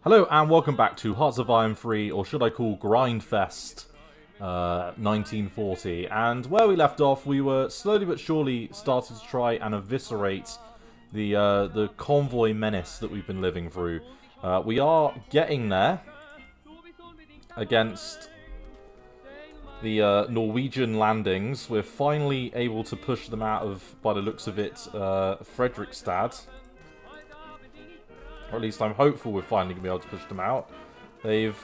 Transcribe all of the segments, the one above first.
Hello and welcome back to Hearts of Iron 3, or should I call Grindfest 1940. And where we left off, we were slowly but surely starting to try and eviscerate the convoy menace that we've been living through. We are getting there against the Norwegian landings. We're finally able to push them out of, by the looks of it, Fredrikstad. Or at least I'm hopeful we're finally going to be able to push them out. We've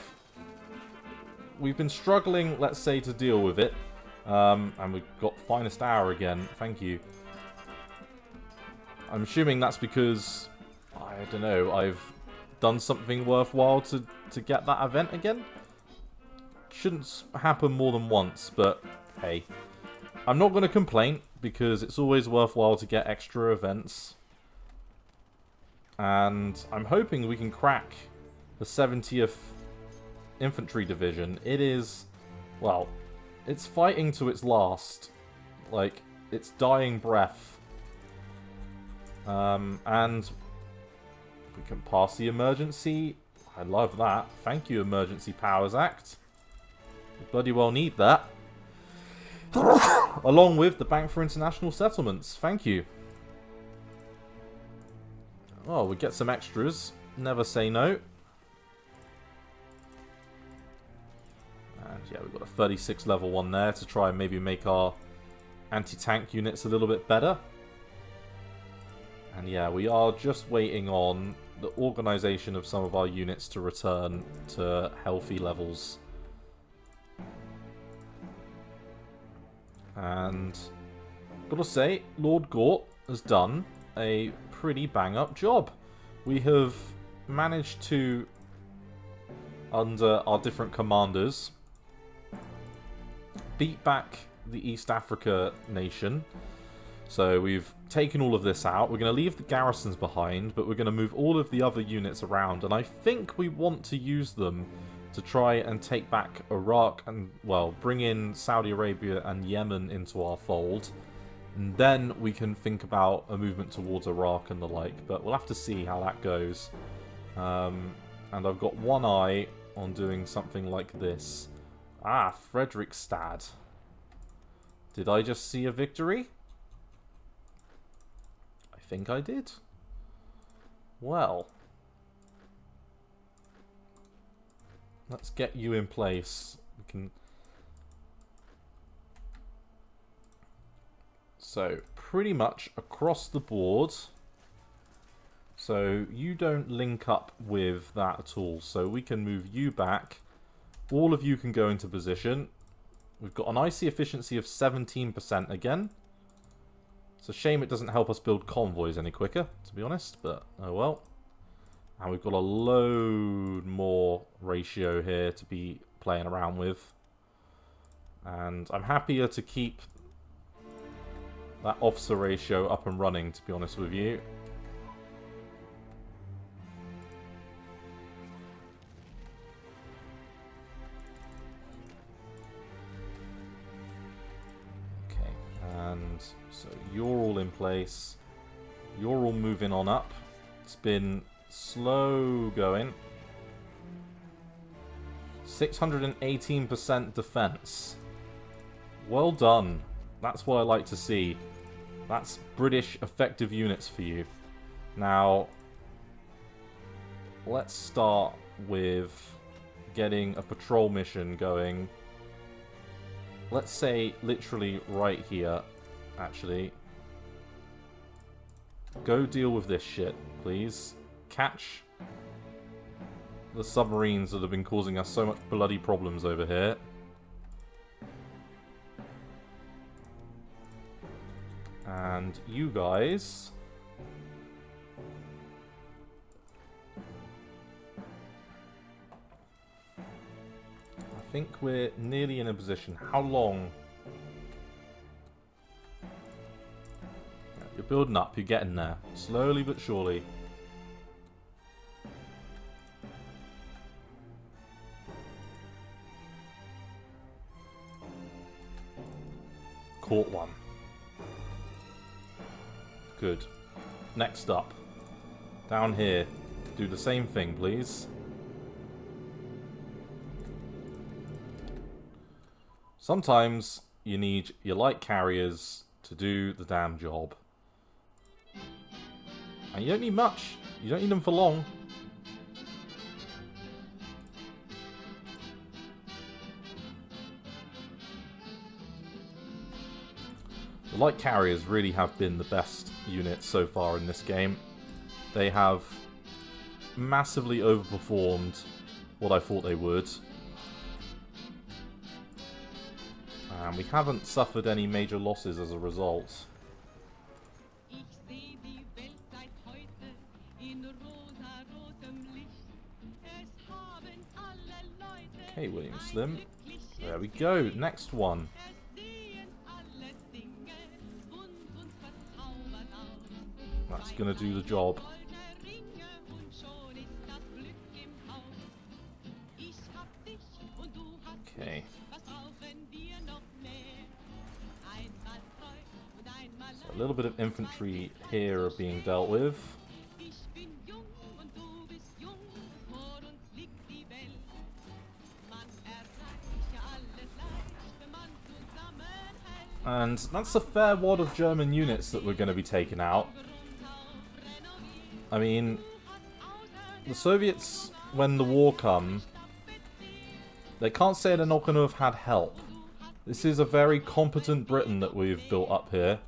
been struggling, let's say, to deal with it. And we've got finest hour again. Thank you. I'm assuming that's because, I don't know, I've done something worthwhile to get that event again. Shouldn't happen more than once, but hey. I'm not going to complain, because it's always worthwhile to get extra events. And I'm hoping we can crack the 70th Infantry Division. It is, well, it's fighting to its last. Like, its dying breath. And we can pass the emergency. I love that. Thank you, Emergency Powers Act. We bloody well need that. Along with the Bank for International Settlements. Thank you. Oh, we get some extras. Never say no. And yeah, we've got a 36 level one there to try and maybe make our anti-tank units a little bit better. And yeah, we are just waiting on the organisation of some of our units to return to healthy levels. And gotta say, Lord Gort has done a pretty bang-up job. We have managed to, under our different commanders, beat back the East Africa nation. So we've taken all of this out. We're going to leave the garrisons behind, but we're going to move all of the other units around, and I think we want to use them to try and take back Iraq and, well, bring in Saudi Arabia and Yemen into our fold. And then we can think about a movement towards Iraq and the like. But we'll have to see how that goes. And I've got one eye on doing something like this. Ah, Fredrikstad. Did I just see a victory? I think I did. Well. Let's get you in place. We can... So, pretty much across the board. So, you don't link up with that at all. So, we can move you back. All of you can go into position. We've got an IC efficiency of 17% again. It's a shame it doesn't help us build convoys any quicker, to be honest. But, oh well. And we've got a load more ratio here to be playing around with. And I'm happier to keep that officer ratio up and running, to be honest with you. Okay, and so you're all in place. You're all moving on up. It's been slow going. 618% defense. Well done. That's what I like to see. That's British effective units for you. Now, let's start with getting a patrol mission going. Let's say literally right here, actually. Go deal with this shit, please. Catch the submarines that have been causing us so much bloody problems over here. And you guys... I think we're nearly in a position. How long? You're building up, you're getting there. Slowly but surely. Caught one. Good. Next up. Down here. Do the same thing, please. Sometimes you need your light carriers to do the damn job. And you don't need much. You don't need them for long. The light carriers really have been the best units so far in this game. They have massively overperformed what I thought they would. And we haven't suffered any major losses as a result. Okay, William Slim. There we go. Next one. That's gonna do the job. Okay. So a little bit of infantry here are being dealt with. And that's a fair wad of German units that we're going to be taking out. I mean, the Soviets, when the war come, they can't say they're not going to have had help. This is a very competent Britain that we've built up here.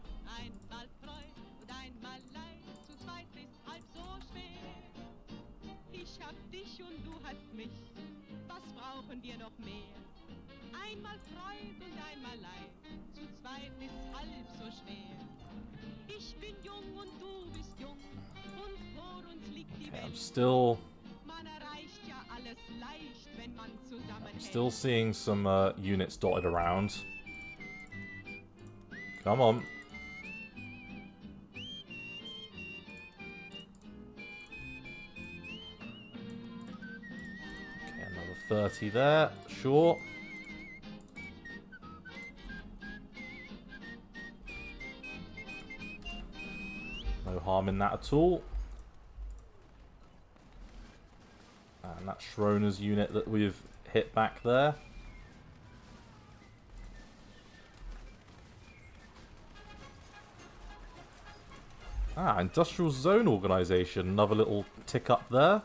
Okay, I'm still seeing some units dotted around. Come on. Okay, another 30 there. Sure. No harm in that at all. And that's Schroner's unit that we've hit back there. Ah, Industrial Zone Organisation. Another little tick up there.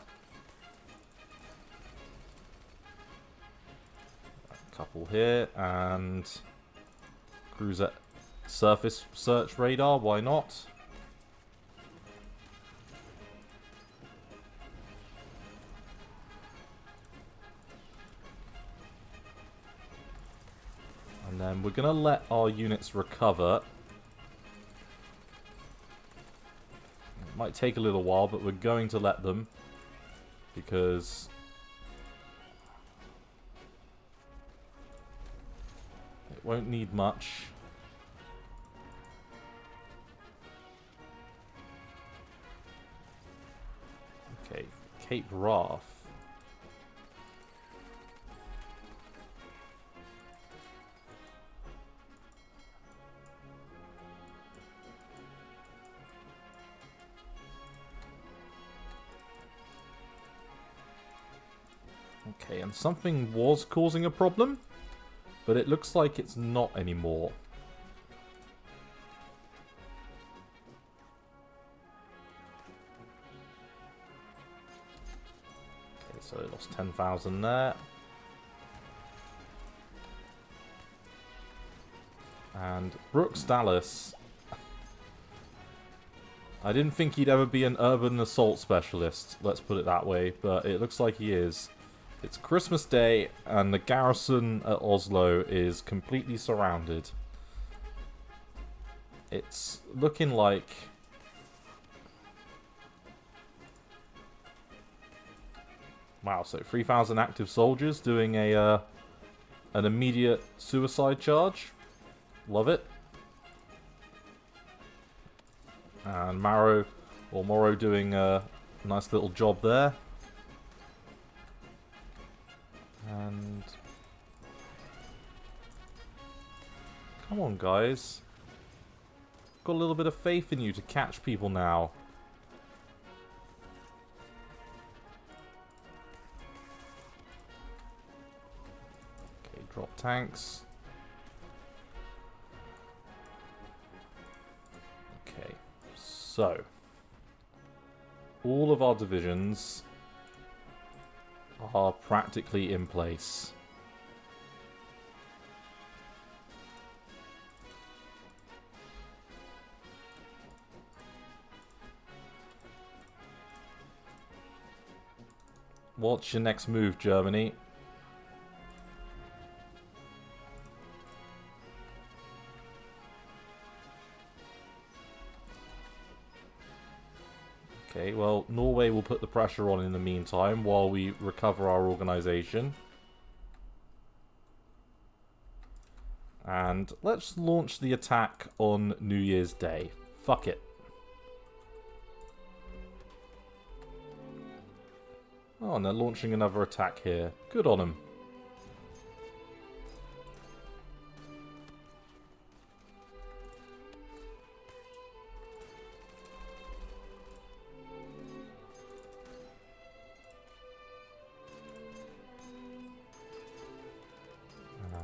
A couple here. And cruiser surface search radar. Why not? And then we're going to let our units recover. It might take a little while, but we're going to let them. Because it won't need much. Okay, Cape Wrath. Okay, and something was causing a problem, but it looks like it's not anymore. Okay, so it lost 10,000 there. And Brooks Dallas. I didn't think he'd ever be an urban assault specialist, let's put it that way, but it looks like he is. It's Christmas Day, and the garrison at Oslo is completely surrounded. It's looking like... Wow, so 3,000 active soldiers doing an immediate suicide charge. Love it. And Morrow doing a nice little job there. And come on, guys. Got a little bit of faith in you to catch people now. Okay, drop tanks. So, all of our divisions are practically in place. What's your next move, Germany? Okay, well, Norway will put the pressure on in the meantime while we recover our organisation. And let's launch the attack on New Year's Day. Fuck it. Oh, and they're launching another attack here. Good on them.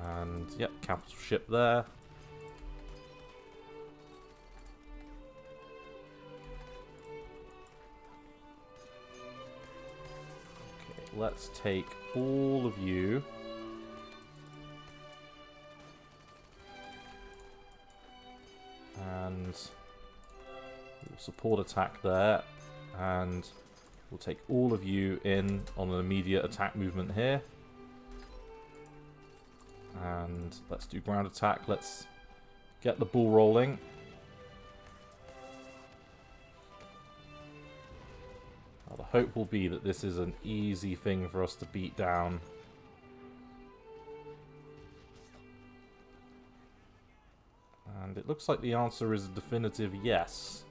And, yep, capital ship there. Let's take all of you. And we'll support attack there. And we'll take all of you in on an immediate attack movement here. And let's do ground attack. Let's get the ball rolling. The hope will be that this is an easy thing for us to beat down. And it looks like the answer is a definitive yes.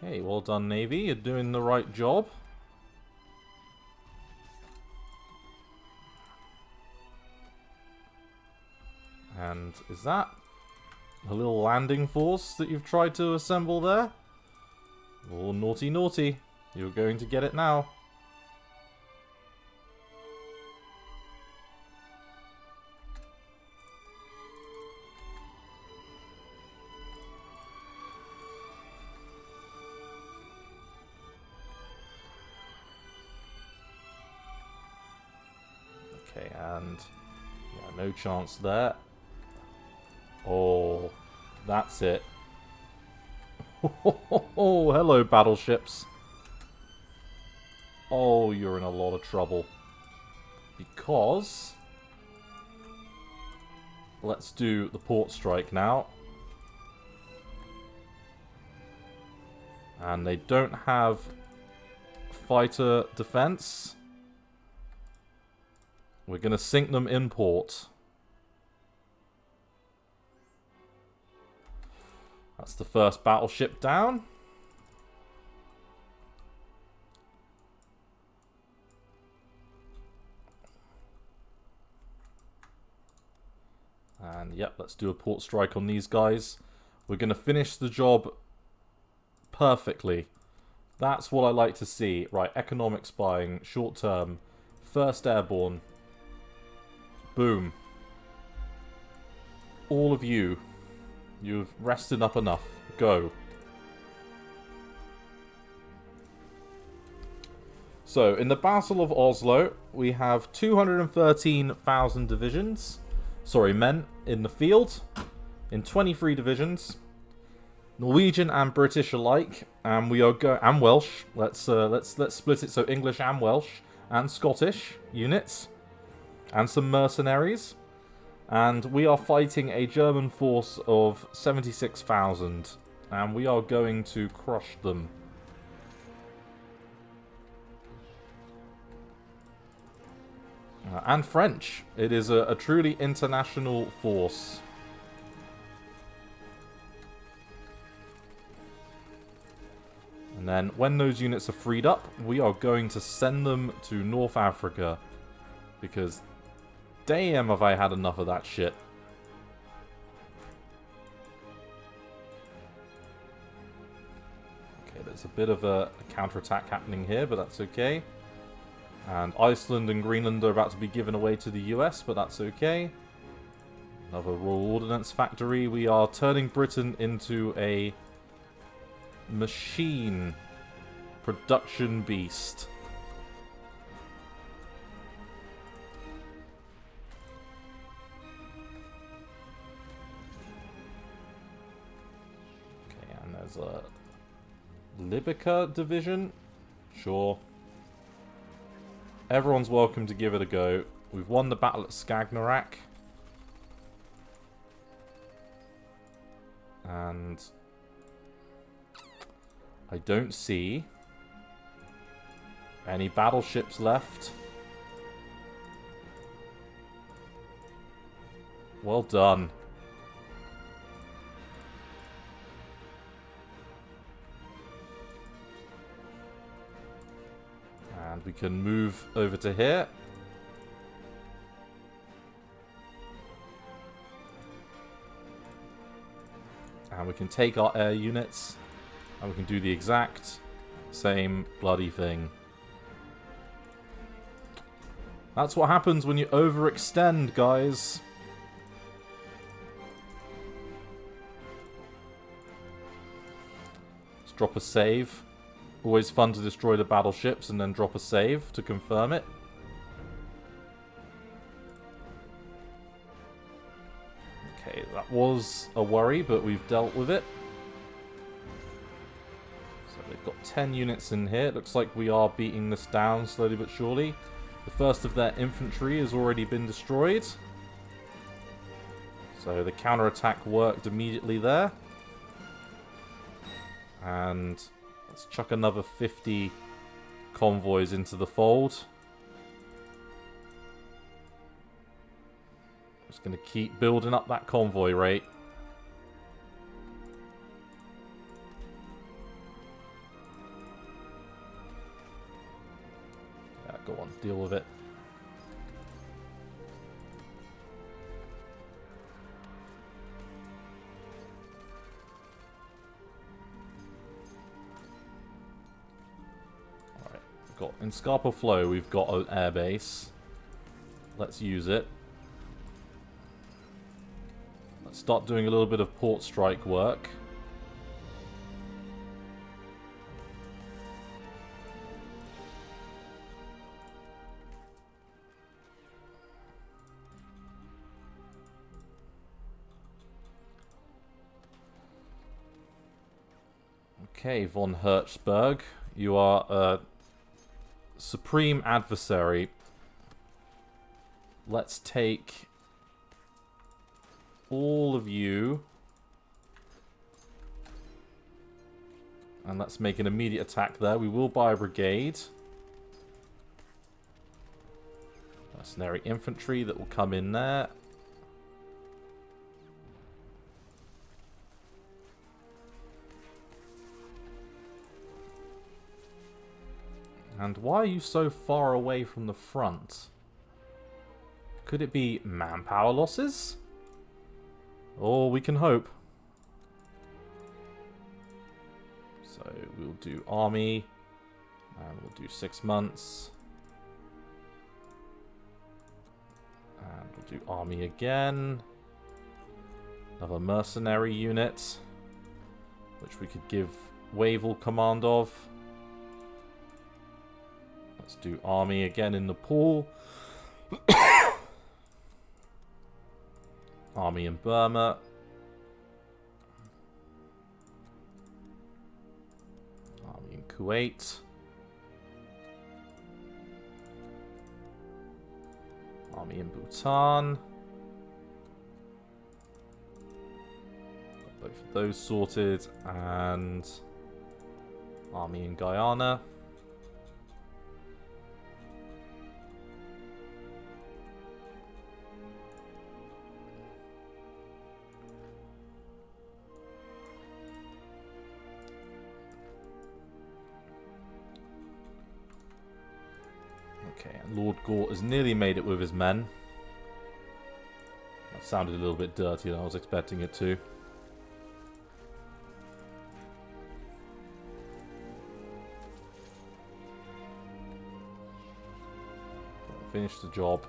Okay, well done, Navy. You're doing the right job. And is that a little landing force that you've tried to assemble there? Oh, naughty, naughty. You're going to get it now. Okay, and yeah, no chance there. Oh, that's it. Oh, hello, battleships. Oh, you're in a lot of trouble. Because let's do the port strike now. And they don't have fighter defense. We're going to sink them in port. That's the first battleship down. And yep, let's do a port strike on these guys. We're going to finish the job perfectly. That's what I like to see. Right, economic spying, short term, first airborne. Boom. All of you. You've rested up enough. Go. So, in the Battle of Oslo, we have 213,000 divisions. Sorry, men in the field. In 23 divisions. Norwegian and British alike. And we are and Welsh. Let's split it so English and Welsh. And Scottish units. And some mercenaries. And we are fighting a German force of 76,000. And we are going to crush them. And French. It is a truly international force. And then when those units are freed up, we are going to send them to North Africa. Because damn, have I had enough of that shit. Okay, there's a bit of a counterattack happening here, but that's okay. And Iceland and Greenland are about to be given away to the US, but that's okay. Another Royal Ordnance Factory. We are turning Britain into a machine production beast. Okay, and there's a Libica division. Sure. Everyone's welcome to give it a go. We've won the battle at Skagerrak. And I don't see any battleships left. Well done. And we can move over to here. And we can take our air units, and we can do the exact same bloody thing. That's what happens when you overextend, guys. Let's drop a save. Always fun to destroy the battleships and then drop a save to confirm it. Okay, that was a worry, but we've dealt with it. So they've got 10 units in here. It looks like we are beating this down slowly but surely. The first of their infantry has already been destroyed. So the counterattack worked immediately there. And let's chuck another 50 convoys into the fold. Just going to keep building up that convoy rate. Yeah, go on, deal with it. Alright, in Scarpa Flow we've got an airbase. Let's use it. Let's start doing a little bit of port strike work. Okay, von Hertzberg, you are a supreme adversary. Let's take all of you and let's make an immediate attack there. We will buy a brigade. Mercenary infantry that will come in there. And why are you so far away from the front? Could it be manpower losses? Oh, we can hope. So we'll do army, and we'll do 6 months. And we'll do army again. Another mercenary unit, which we could give Wavell command of. Let's do army again in Nepal. Army in Burma. Army in Kuwait. Army in Bhutan. Got both of those sorted. And army in Guyana. Okay, and Lord Gort has nearly made it with his men. That sounded a little bit dirtier than I was expecting it to. Finish the job.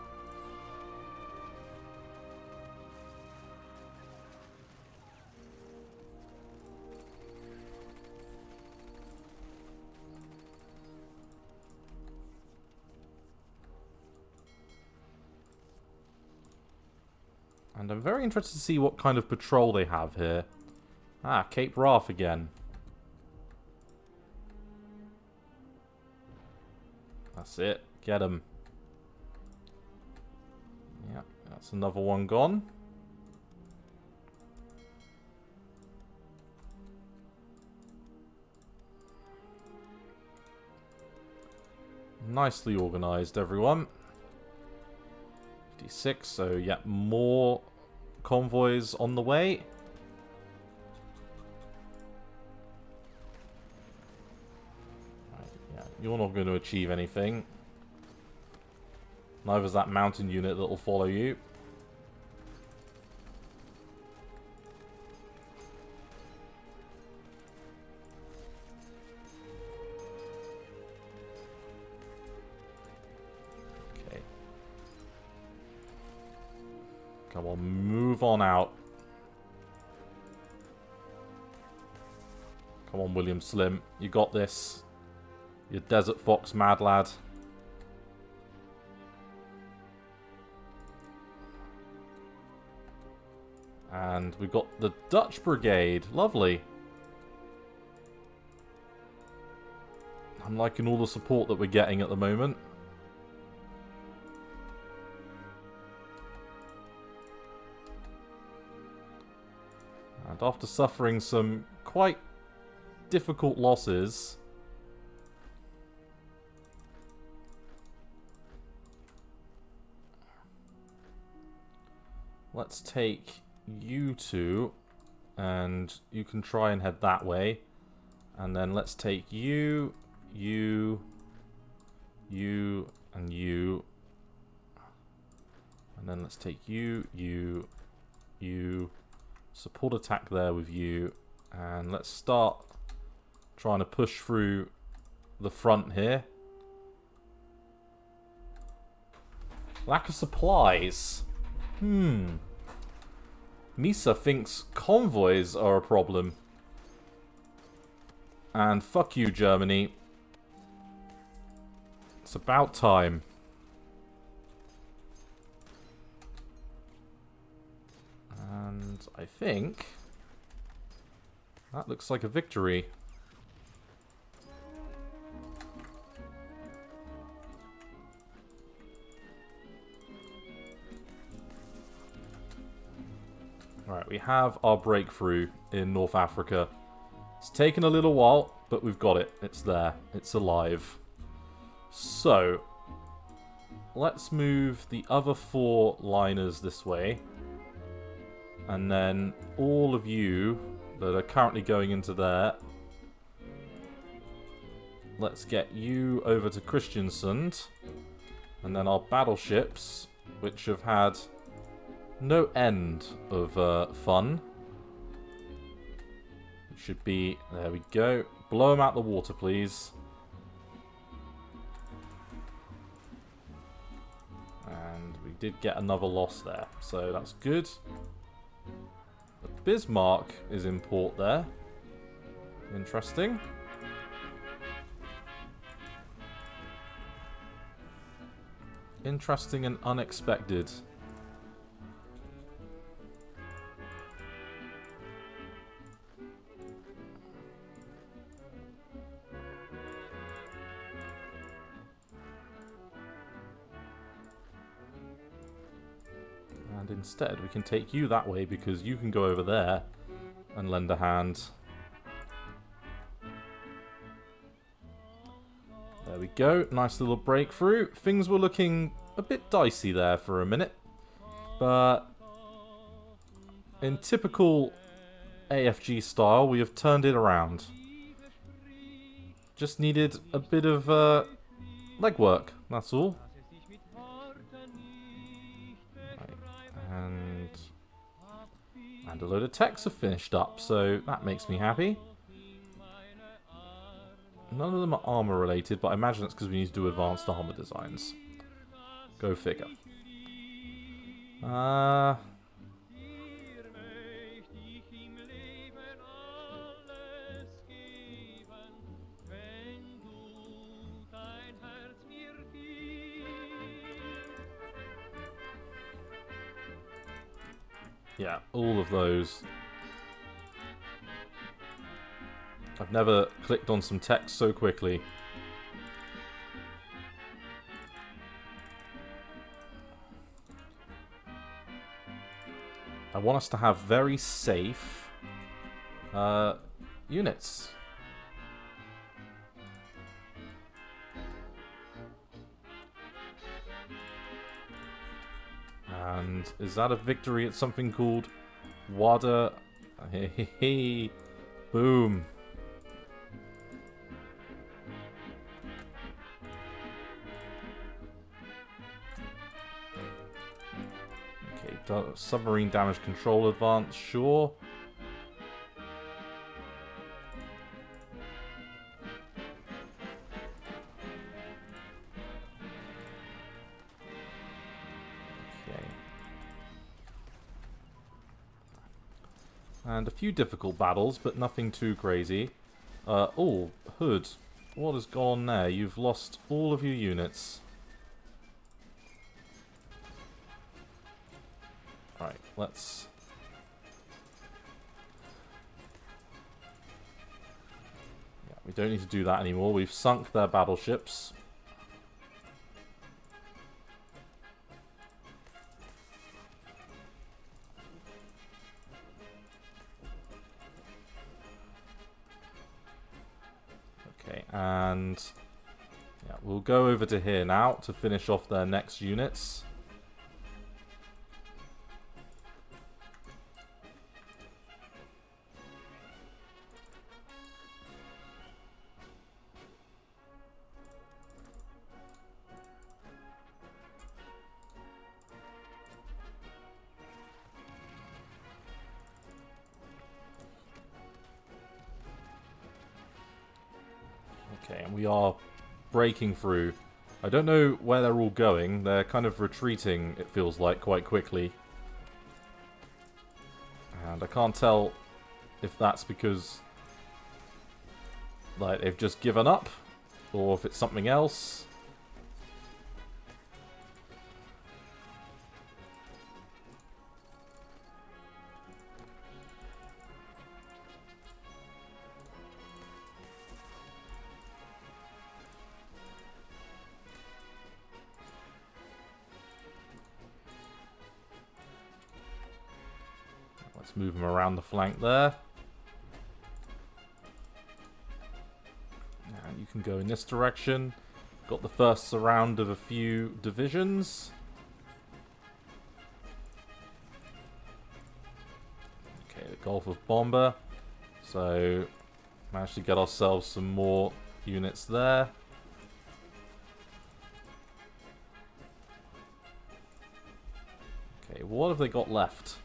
And I'm very interested to see what kind of patrol they have here. Ah, Cape Wrath again. That's it. Get him. Yeah, that's another one gone. Nicely organised, everyone. 56, so yeah, more convoys on the way. Right, yeah, you're not going to achieve anything. Neither's that mountain unit that will follow you. Come on, move on out. Come on, William Slim. You got this. You Desert Fox mad lad. And we've got the Dutch Brigade. Lovely. I'm liking all the support that we're getting at the moment. And after suffering some quite difficult losses, let's take you two, and you can try and head that way. And then let's take you, you, and you. And then let's take you, you. Support attack there with you. And let's start trying to push through the front here. Lack of supplies. Misa thinks convoys are a problem. And fuck you, Germany. It's about time. And I think that looks like a victory. Alright, we have our breakthrough in North Africa. It's taken a little while, but we've got it. It's there. It's alive. So, let's move the other 4 liners this way. And then all of you that are currently going into there, let's get you over to Christiansand. And then our battleships, which have had no end of fun. It should be, there we go. Blow them out the water, please. And we did get another loss there, so that's good. But Bismarck is in port there. Interesting. Interesting and unexpected. And instead we can take you that way because you can go over there and lend a hand. There we go, nice little breakthrough. Things were looking a bit dicey there for a minute, but in typical AFG style, we have turned it around. Just needed a bit of legwork, that's all. Right. And a load of techs have finished up, so that makes me happy. None of them are armor related, but I imagine it's because we need to do advanced armor designs. Go figure. Yeah, all of those. I've never clicked on some text so quickly. I want us to have very safe units. And is that a victory at something called Wada? Hey, boom. Okay, submarine damage control advance, sure. And a few difficult battles, but nothing too crazy. Oh, Hood. What has gone there? You've lost all of your units. Right, let's... Yeah, we don't need to do that anymore. We've sunk their battleships. And yeah, we'll go over to here now to finish off their next units. Okay, and we are breaking through. I don't know where they're all going. They're kind of retreating, it feels like, quite quickly. And I can't tell if that's because like they've just given up, or if it's something else. Let's move them around the flank there. And you can go in this direction. Got the first surround of a few divisions. Okay, the Gulf of Bomber. So, managed to get ourselves some more units there. Okay, what have they got left?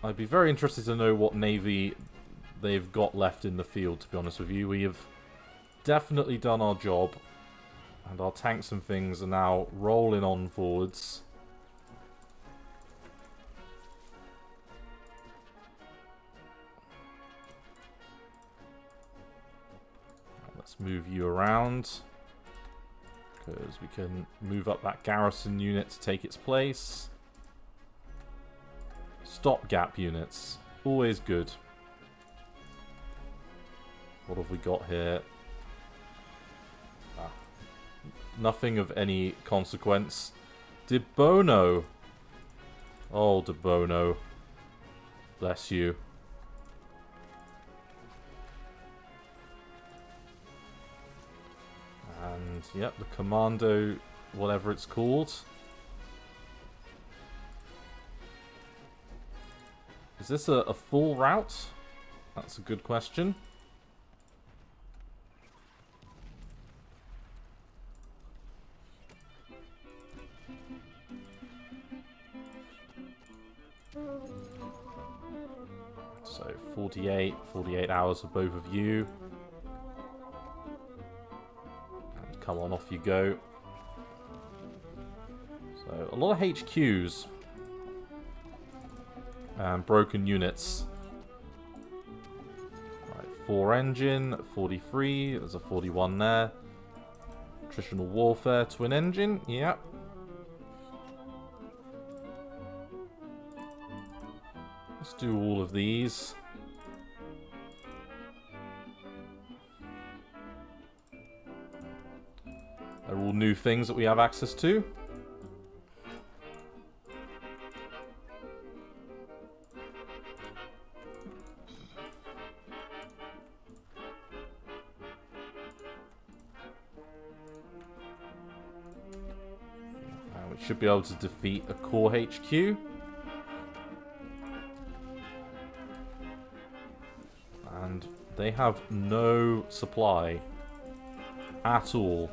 I'd be very interested to know what navy they've got left in the field, to be honest with you. We have definitely done our job, and our tanks and things are now rolling on forwards. Let's move you around, because we can move up that garrison unit to take its place. Stopgap units. Always good. What have we got here? Ah, nothing of any consequence. De Bono. Oh, De Bono. Bless you. And, yep, the Commando, whatever it's called. Is this a full route? That's a good question. So 48 hours for both of you. And come on, off you go. So, a lot of HQs. And broken units. Right, 4 engine, 43. There's a 41 there. Attritional warfare, twin engine. Yep. Let's do all of these. They're all new things that we have access to. We should be able to defeat a core HQ. And they have no supply at all.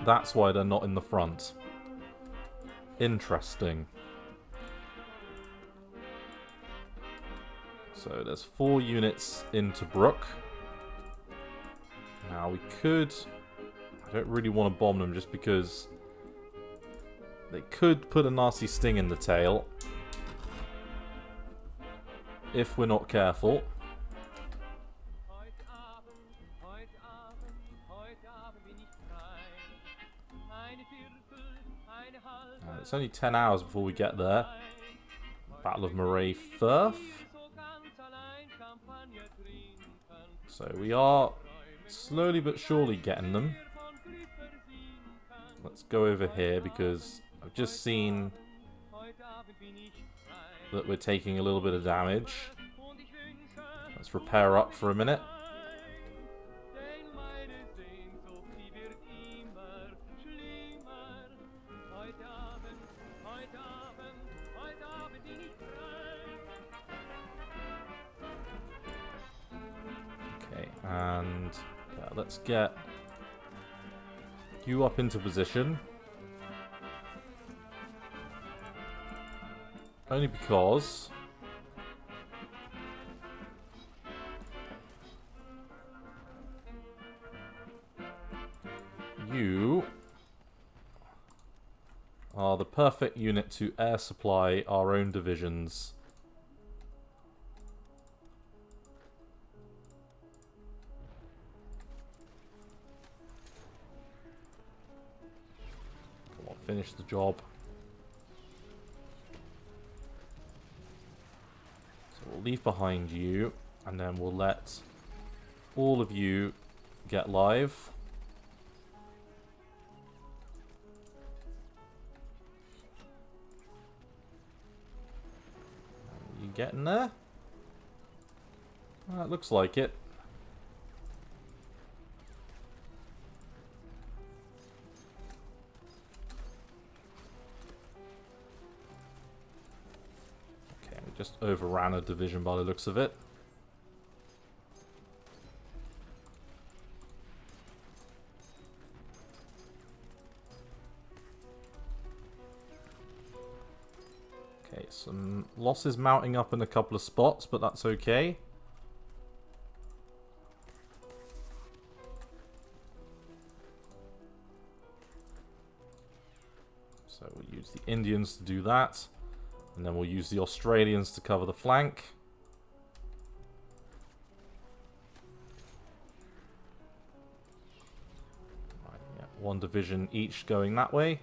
That's why they're not in the front. Interesting. So there's 4 units in Tobruk. Now we could... I don't really want to bomb them just because they could put a nasty sting in the tail. If we're not careful. It's only 10 hours before we get there. Battle of Moray Firth. So we are slowly but surely getting them. Let's go over here because I've just seen that we're taking a little bit of damage. Let's repair up for a minute. And yeah, let's get you up into position. Only because you are the perfect unit to air supply our own divisions. Finish the job. So we'll leave behind you, and then we'll let all of you get live. You getting there? It looks like it. Just overran a division by the looks of it. Okay, some losses mounting up in a couple of spots, but that's okay. So we'll use the Indians to do that. And then we'll use the Australians to cover the flank. Right, yeah, 1 division each going that way.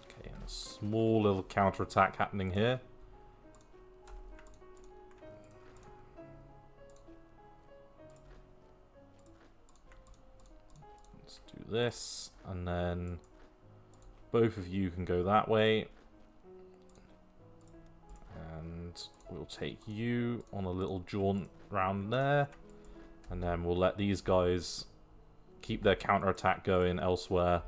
Okay, and a small little counterattack happening here. This, and then both of you can go that way, and we'll take you on a little jaunt round there, and then we'll let these guys keep their counterattack going elsewhere.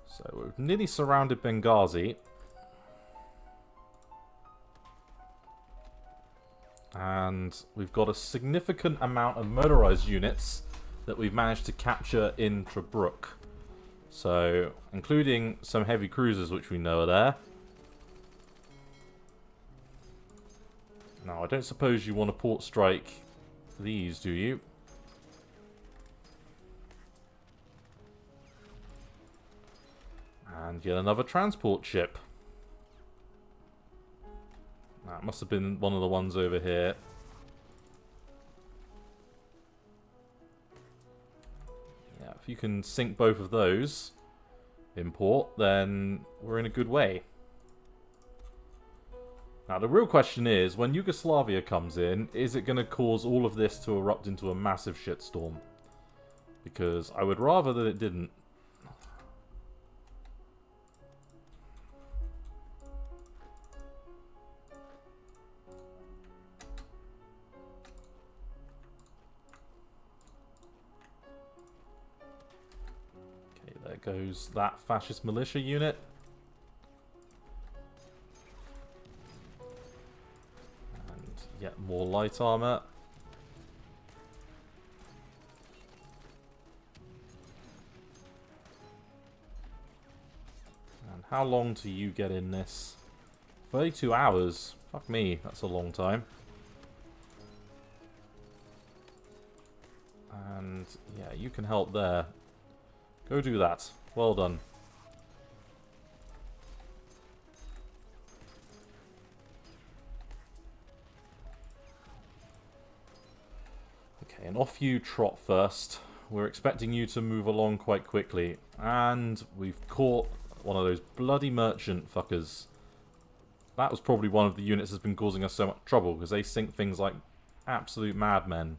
So we've nearly surrounded Benghazi. And we've got a significant amount of motorized units that we've managed to capture in Tobruk. So, including some heavy cruisers, which we know are there. Now, I don't suppose you want to port strike these, do you? And yet another transport ship. That must have been one of the ones over here. Yeah, if you can sink both of those in port, then we're in a good way. Now, the real question is, when Yugoslavia comes in, is it going to cause all of this to erupt into a massive shitstorm? Because I would rather that it didn't. Okay, there goes that fascist militia unit. Get more light armor. And how long do you get in this? 32 hours. Fuck me, that's a long time. And yeah, you can help there. Go do that. Well done. And off you trot first. We're expecting you to move along quite quickly. And we've caught one of those bloody merchant fuckers. That was probably one of the units that's been causing us so much trouble, because they sink things like absolute madmen.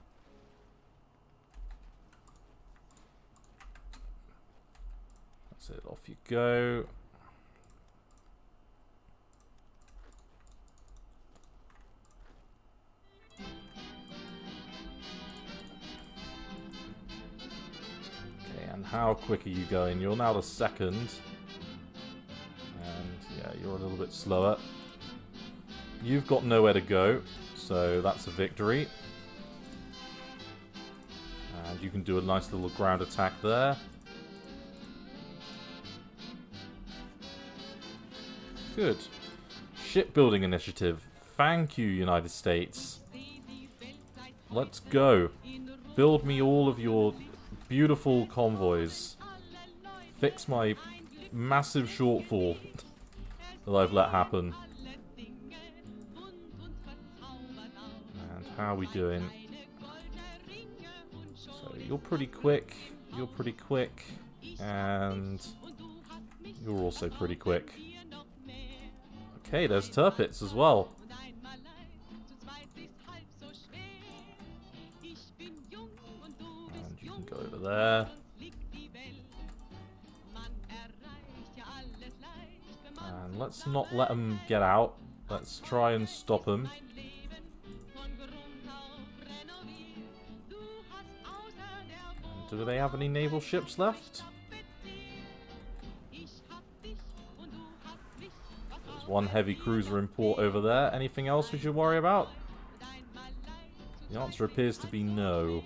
That's it, off you go. How quick are you going? You're now the second. And yeah, you're a little bit slower. You've got nowhere to go, so that's a victory. And you can do a nice little ground attack there. Good. Shipbuilding initiative. Thank you, United States. Let's go. Build me all of your beautiful convoys. Fix my massive shortfall that I've let happen. And how are we doing? So you're pretty quick. You're pretty quick. And you're also pretty quick. Okay, there's Tirpitz as well. And you can go over there. And let's not let them get out. Let's try and stop them. And do they have any naval ships left? There's one heavy cruiser in port over there. Anything else we should worry about? The answer appears to be no.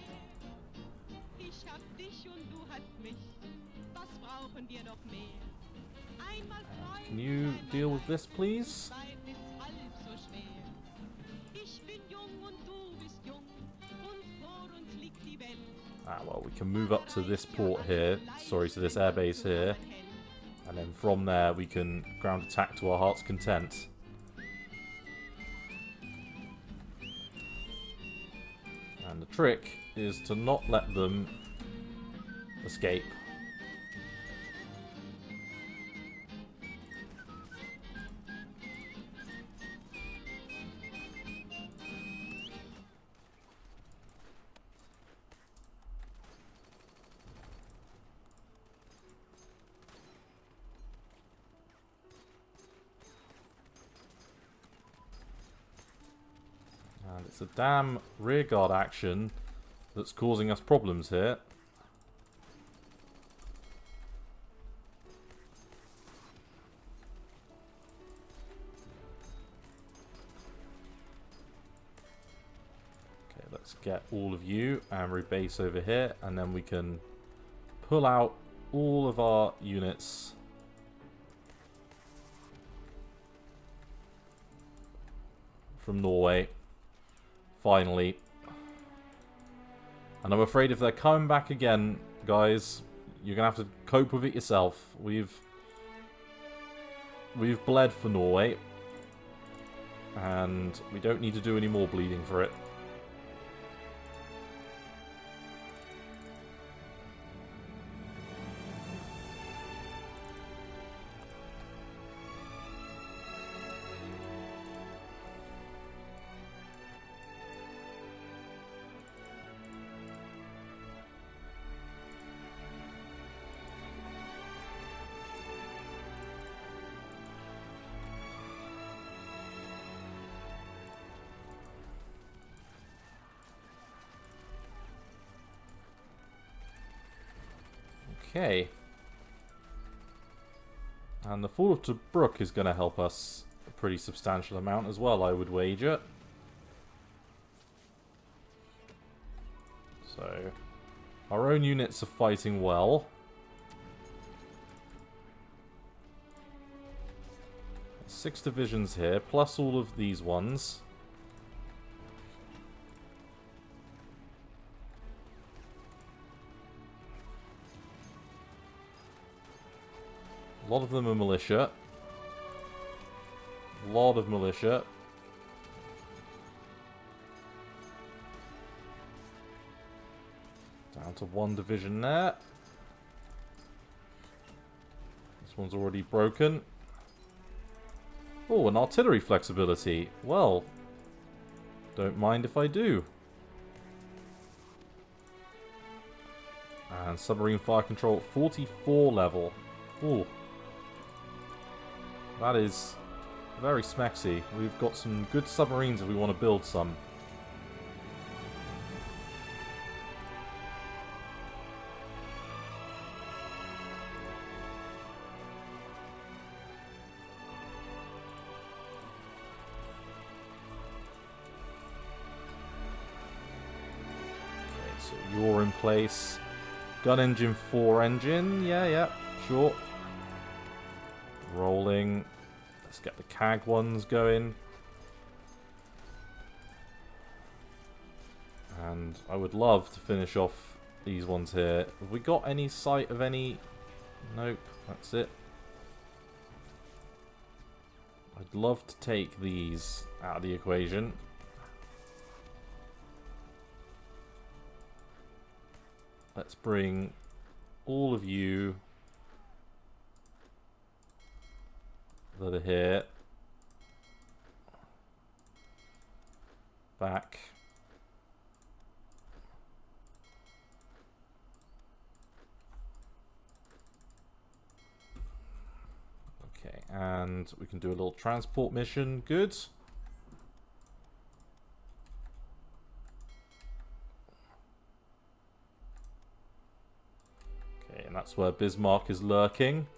Can you deal with this, please? Ah, well, we can move up to this port here. Sorry, to this airbase here. And then from there, we can ground attack to our heart's content. And the trick is to not let them escape. And it's a damn rearguard action that's causing us problems here. Okay, let's get all of you and rebase over here, and then we can pull out all of our units from Norway. Finally. And I'm afraid if they're coming back again, guys, you're going to have to cope with it yourself. We've bled for Norway. And we don't need to do any more bleeding for it. Okay. And the fall of Tobruk is going to help us a pretty substantial amount as well, I would wager. So, our own units are fighting well. Six divisions here, plus all of these ones. A lot of them are militia. A lot of militia. Down to one division there. This one's already broken. Oh, an artillery flexibility. Well, don't mind if I do. And submarine fire control at 44 level. Ooh. That is very smexy. We've got some good submarines if we want to build some. Okay, so you're in place. Gun engine 4 engine. Yeah, sure. Rolling. Let's get the CAG ones going. And I would love to finish off these ones here. Have we got any sight of any? Nope, that's it. I'd love to take these out of the equation. Let's bring all of you that are here back. Okay, and we can do a little transport mission. Good. Okay, and that's where Bismarck is lurking.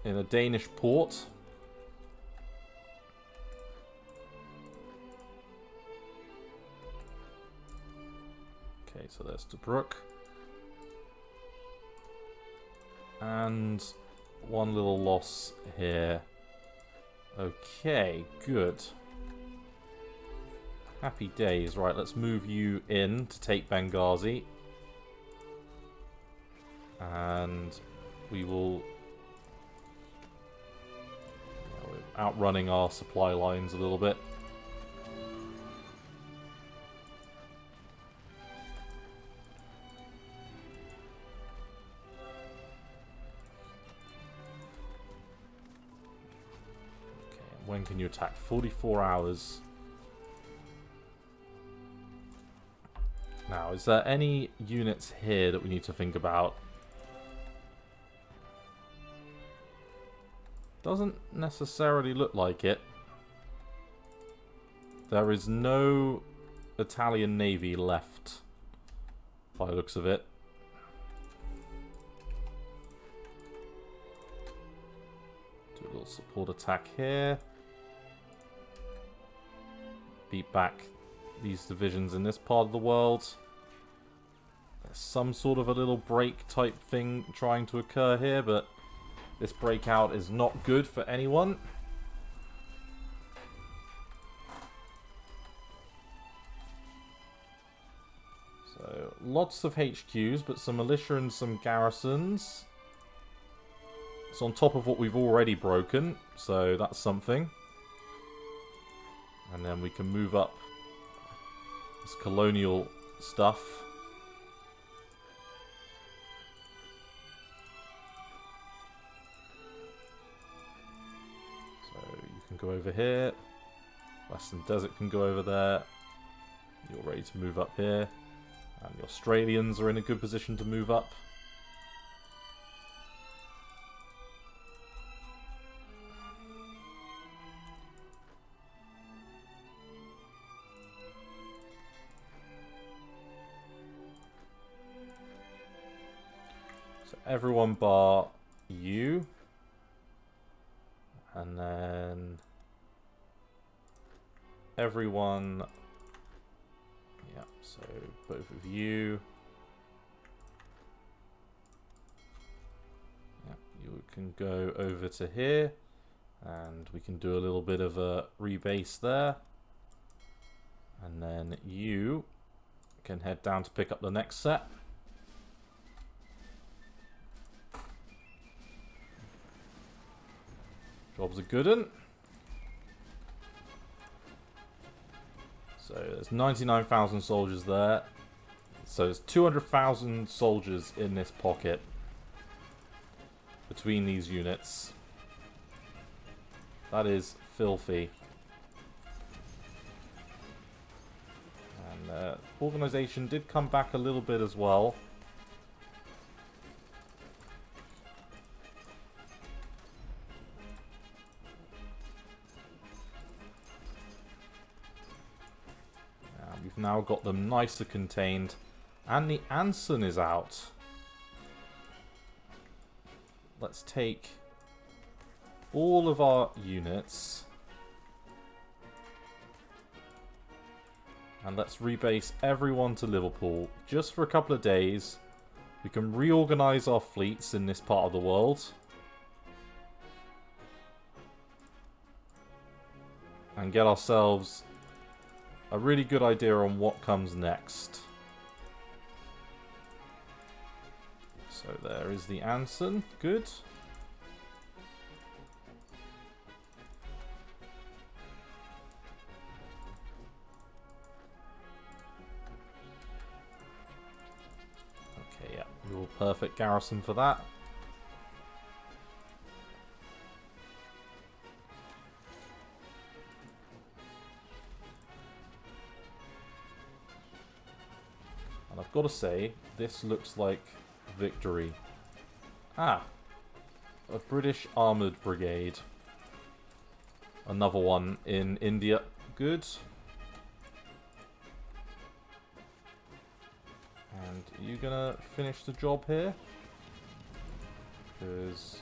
In a Danish port. Okay, so there's Tobruk. And one little loss here. Okay, good. Happy days. Right, let's move you in to take Benghazi. And we will... outrunning our supply lines a little bit. Okay, when can you attack? 44 hours. Now, is there any units here that we need to think about? Doesn't necessarily look like it. There is no Italian Navy left, by the looks of it. Do a little support attack here. Beat back these divisions in this part of the world. some sort of a little break type thing trying to occur here, but this breakout is not good for anyone. So, lots of HQs, but some militia and some garrisons. It's on top of what we've already broken, so that's something. And then we can move up this colonial stuff. So you can go over here. Western Desert can go over there. You're ready to move up here. And the Australians are in a good position to move up. So everyone bar you. And then everyone... Yeah, so both of you. Yeah, you can go over to here. And we can do a little bit of a rebase there. And then you can head down to pick up the next set. Job's a good one. So there's 99,000 soldiers there. So there's 200,000 soldiers in this pocket between these units. That is filthy. And organization did come back a little bit as well. We've now got them nicer contained. And the Anson is out. Let's take all of our units. And let's rebase everyone to Liverpool. Just for a couple of days. We can reorganize our fleets in this part of the world. And get ourselves a really good idea on what comes next. So there is the Anson. Good. Okay, yeah. You're perfect garrison for that. And I've got to say, this looks like victory. Ah, a British armoured brigade. Another one in India. Good. And are you gonna finish the job here? Because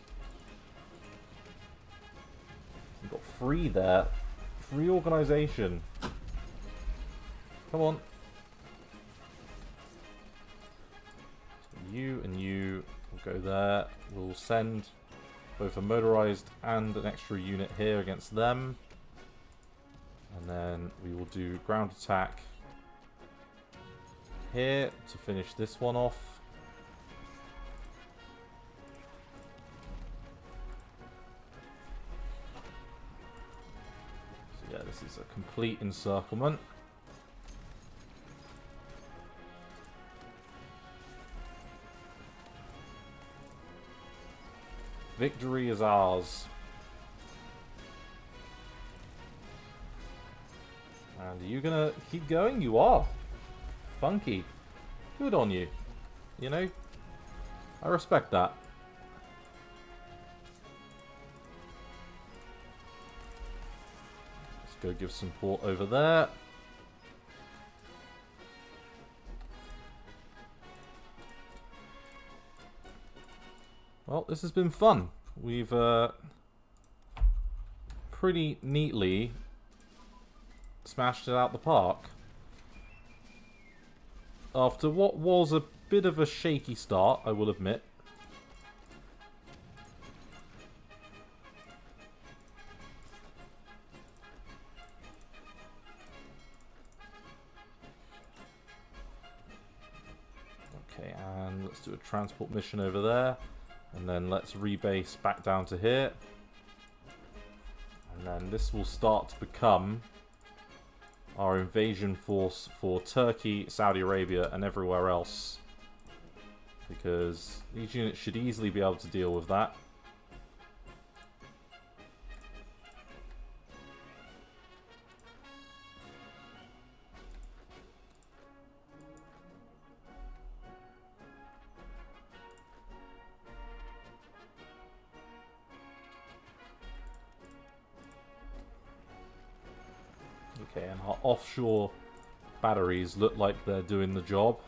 you've got 3 there. 3 organisation. Come on. You and you will go there. We'll send both a motorized and an extra unit here against them. And then we will do ground attack here to finish this one off. So yeah, this is a complete encirclement. Victory is ours. And are you gonna keep going? You are. Funky. Good on you. You know, I respect that. Let's go give support over there. Well, this has been fun. We've pretty neatly smashed it out the park. After what was a bit of a shaky start, I will admit. Okay, and let's do a transport mission over there. And then let's rebase back down to here. And then this will start to become our invasion force for Turkey, Saudi Arabia, and everywhere else. Because these units should easily be able to deal with that. Okay, and our offshore batteries look like they're doing the job.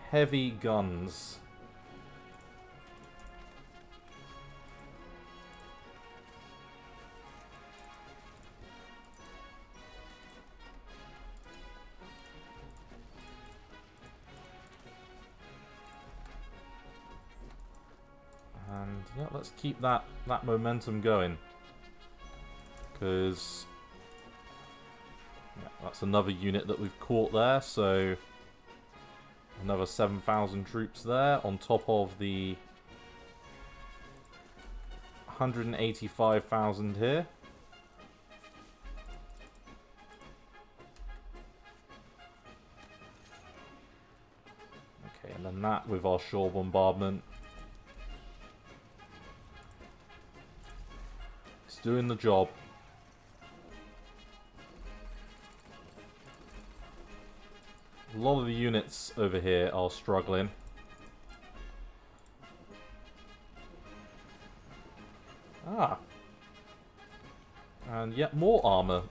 Heavy guns. And yeah, let's keep that momentum going. Because yeah, that's another unit that we've caught there, so another 7,000 troops there on top of the 185,000 here. Okay, and then that with our shore bombardment. It's doing the job. A lot of the units over here are struggling. Ah. And yet more armor.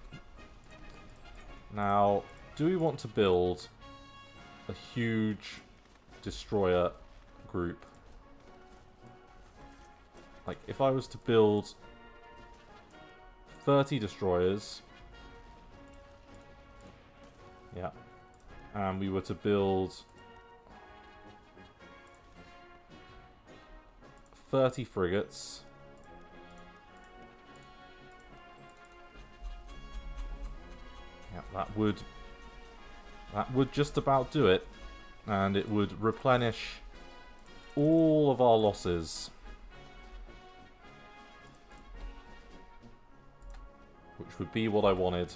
Now, do we want to build a huge destroyer group? Like, if I was to build 30 destroyers... Yeah. And we were to build 30 frigates. Yeah, that would just about do it. And it would replenish all of our losses. Which would be what I wanted.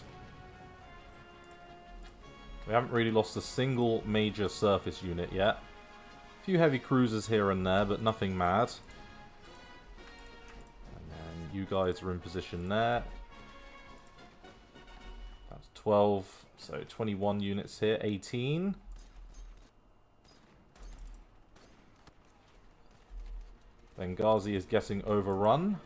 We haven't really lost a single major surface unit yet. A few heavy cruisers here and there, but nothing mad. And then you guys are in position there. That's 12, so 21 units here, 18. Benghazi is getting overrun.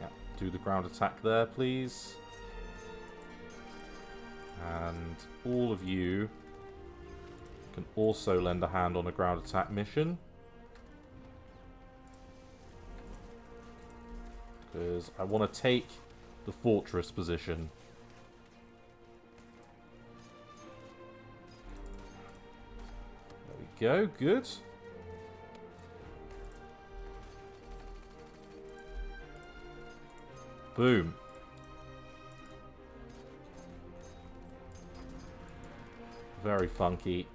Yeah, do the ground attack there, please. And all of you can also lend a hand on a ground attack mission. Because I want to take the fortress position. There we go, good. Boom. Very funky.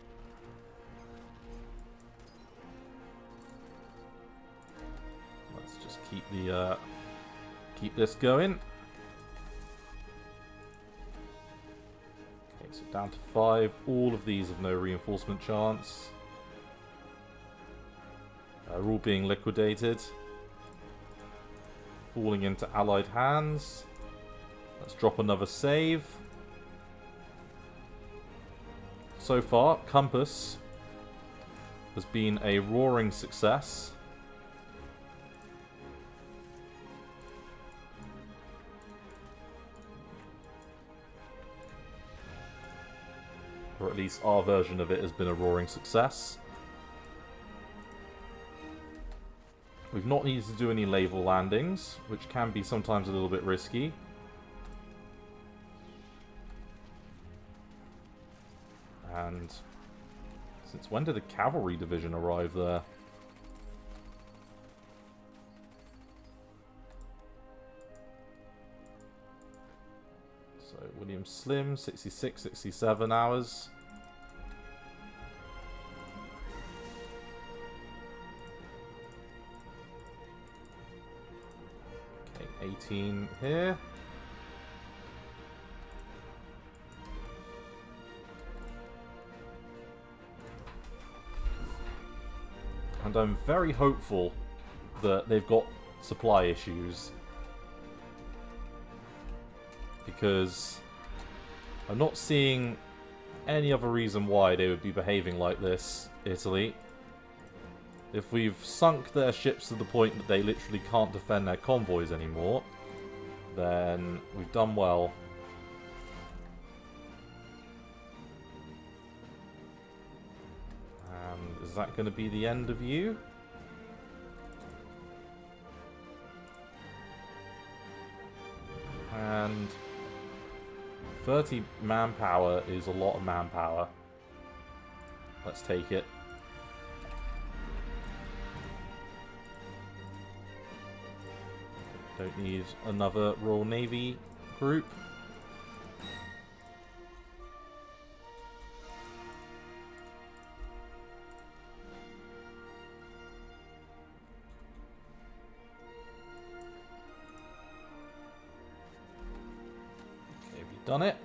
Let's just keep this going. Okay, so down to 5. All of these have no reinforcement chance. They're all being liquidated. Falling into Allied hands. Let's drop another save. So far, Compass has been a roaring success. Or at least our version of it has been a roaring success. We've not needed to do any naval landings, which can be sometimes a little bit risky. And since when did a cavalry division arrive there? So William Slim, 66, 67 hours. Okay, 18 here. And I'm very hopeful that they've got supply issues. Because I'm not seeing any other reason why they would be behaving like this, Italy. If we've sunk their ships to the point that they literally can't defend their convoys anymore, then we've done well. Is that going to be the end of you? And 30 manpower is a lot of manpower. Let's take it. Don't need another Royal Navy group. Done it.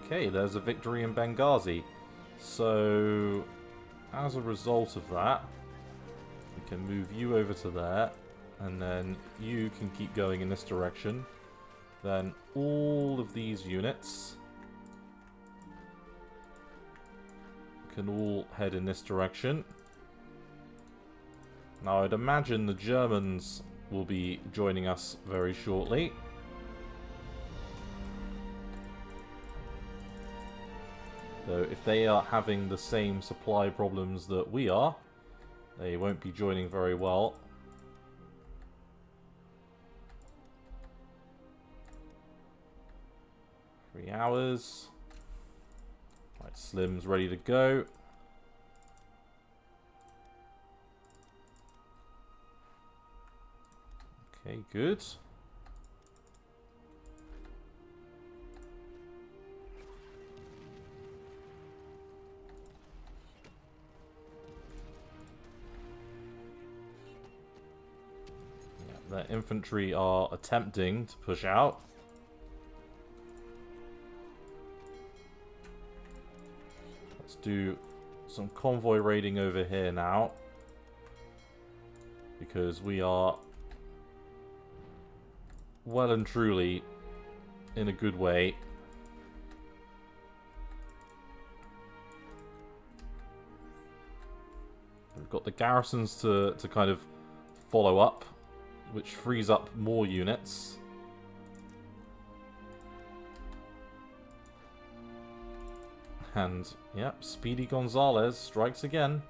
Okay, there's a victory in Benghazi. So, as a result of that, we can move you over to there, and then you can keep going in this direction. Then all of these units can all head in this direction. Now, I'd imagine the Germans will be joining us very shortly. So if they are having the same supply problems that we are, they won't be joining very well. Three hours. Right, Slim's ready to go. Okay, good. The infantry are attempting to push out. Let's do some convoy raiding over here now. Because we are well and truly in a good way. We've got the garrisons to kind of follow up, which frees up more units. And, yep, Speedy Gonzalez strikes again.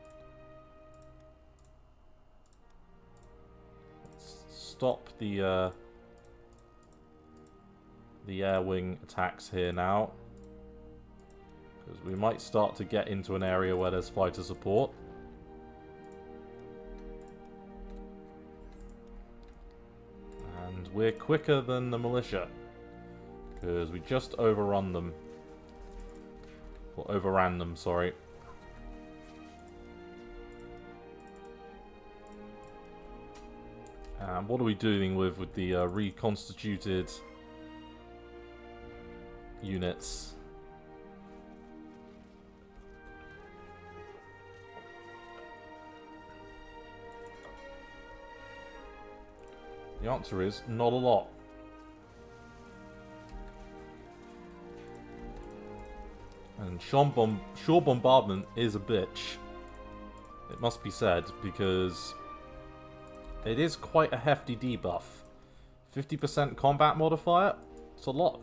Let's stop the air wing attacks here now. Because we might start to get into an area where there's fighter support. We're quicker than the militia, because we just overrun them. Or overran them, sorry. What are we doing with the reconstituted units? The answer is not a lot. And shore bombardment is a bitch. It must be said, because it is quite a hefty debuff. 50% combat modifier? It's a lot.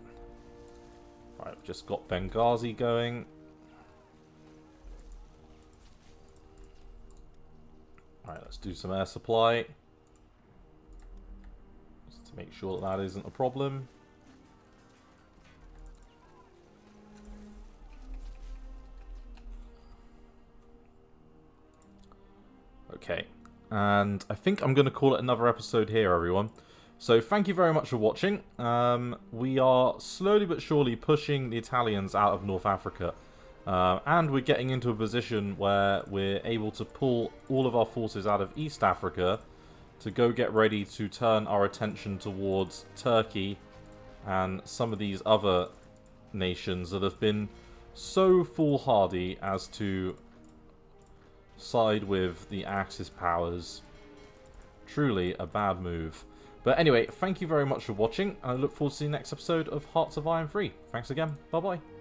Right, just got Benghazi going. Right, let's do some air supply. Just to make sure that isn't a problem. Okay. And I think I'm going to call it another episode here, everyone. So thank you very much for watching. We are slowly but surely pushing the Italians out of North Africa. And we're getting into a position where we're able to pull all of our forces out of East Africa to go get ready to turn our attention towards Turkey and some of these other nations that have been so foolhardy as to side with the Axis powers. Truly a bad move. But anyway, thank you very much for watching, and I look forward to the next episode of Hearts of Iron 3. Thanks again. Bye-bye.